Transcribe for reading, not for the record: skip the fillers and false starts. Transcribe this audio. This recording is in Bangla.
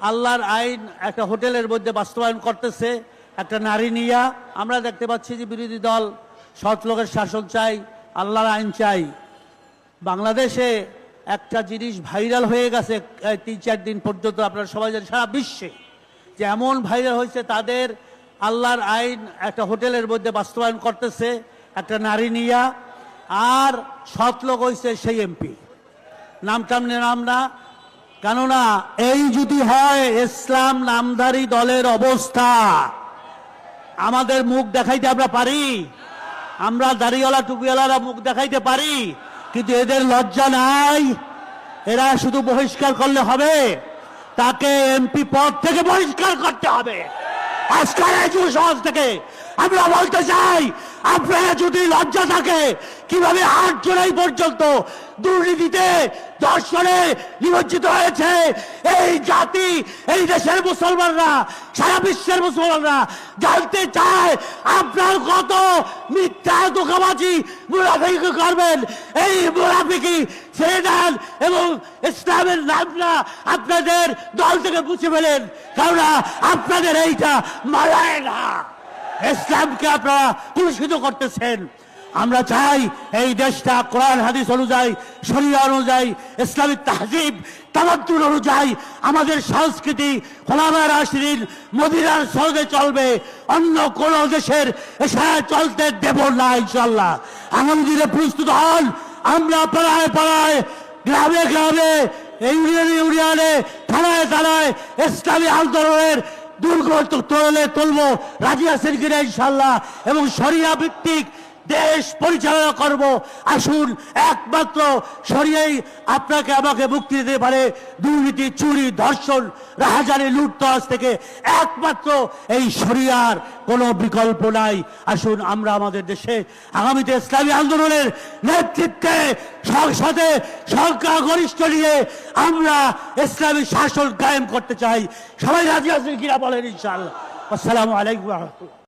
আল্লাহর আইন একটা হোটেলের মধ্যে বাস্তবায়ন করতেছে একটা নারী নিয়া। আমরা দেখতে পাচ্ছি যে বিরোধী দল সৎ লোকের শাসন চাই, আল্লাহর আইন চাই। বাংলাদেশে একটা জিনিস ভাইরাল হয়ে গেছে 3-4 দিন পর্যন্ত, আপনারা সবাই জানেন সারা বিশ্বে, যে এমন ভাইরাল হয়েছে তাদের আল্লাহর আইন একটা হোটেলের মধ্যে বাস্তবায়ন করতেছে একটা নারী নিয়া, আর সৎ লোক হয়েছে সেই এমপি। নাম না, কেননা এই যদি হয় ইসলাম নামধারী দলের অবস্থা, আমাদের মুখ দেখাইতে আমরা পারি? আমরা দাড়িওয়ালা টুপিওয়ালারা মুখ দেখাইতে পারি, কিন্তু এদের লজ্জা নাই। এরা শুধু বহিষ্কার করলে হবে, তাকে এমপি পদ থেকে বহিষ্কার করতে হবে। আজকের এই যুব সমাজ থেকে আমরা বলতে চাই, আপনারা যদি লজ্জা থাকে, কিভাবে 8 জুলাই পর্যন্ত দুর্নীতিতে দর্শনে নিমজ্জিত হয়েছে এই জাতি, এই দেশের মুসলমানরা, সারা বিশ্বের মুসলমানরা জানতে চায় আপনার কত মিথ্যা ধোঁকাবাজি মুনাফিকি করবেন। এই মুনাফিকি ছেড়ে দেন এবং ইসলামের নামটা আপনাদের দল থেকে মুছে ফেলেন, কারণ আপনাদের এইটা মানায় না। ইসলামকে আপনারা কুলুষিত করতেছেন। আমরা চাই এই দেশটা কোরআন হাদিস অনুযায়ী, শরিয়া অনুযায়ী, ইসলামিক তাহজিব তামাদ্দুন অনুযায়ী, আমাদের সংস্কৃতি খোলামের রাশিদিন মদিনার সঙ্গে চলবে, অন্য কোন দেশের এসে চলতে দেব না ইনশাল্লাহ। আগামী দিনে প্রস্তুত হন। আমরা পাড়ায় পাড়ায়, গ্রামে গ্রামে, ইউনিয়নে ইউনিয়নে, থানায় থানায় ইসলামী আন্দোলনের দুর্গ তুলব, রাজি আছেন কিনা ইনশাল্লাহ, এবং শরিয়া ভিত্তিক দেশ পরিচালনা করব। আসুন, একমাত্র শরিয়াই আপনাকে আমাকে মুক্তি দিতে পারে দুর্নীতি, চুরি, ধর্ষণ, রাহাজানি, লুটতরাজ থেকে। একমাত্র এই শরিয়ার কোনো বিকল্প নাই। আসুন, আমরা আমাদের দেশে আগামীতে ইসলামী আন্দোলনের নেতৃত্বে সংসদে সংখ্যাগরিষ্ঠ নিয়ে আমরা ইসলামী শাসন কায়েম করতে চাই। সবাই রাজি আছেন কিনা বলেন ইনশাআল্লাহ। আসসালামু আলাইকুম ওয়া রাহমাতুল্লাহ।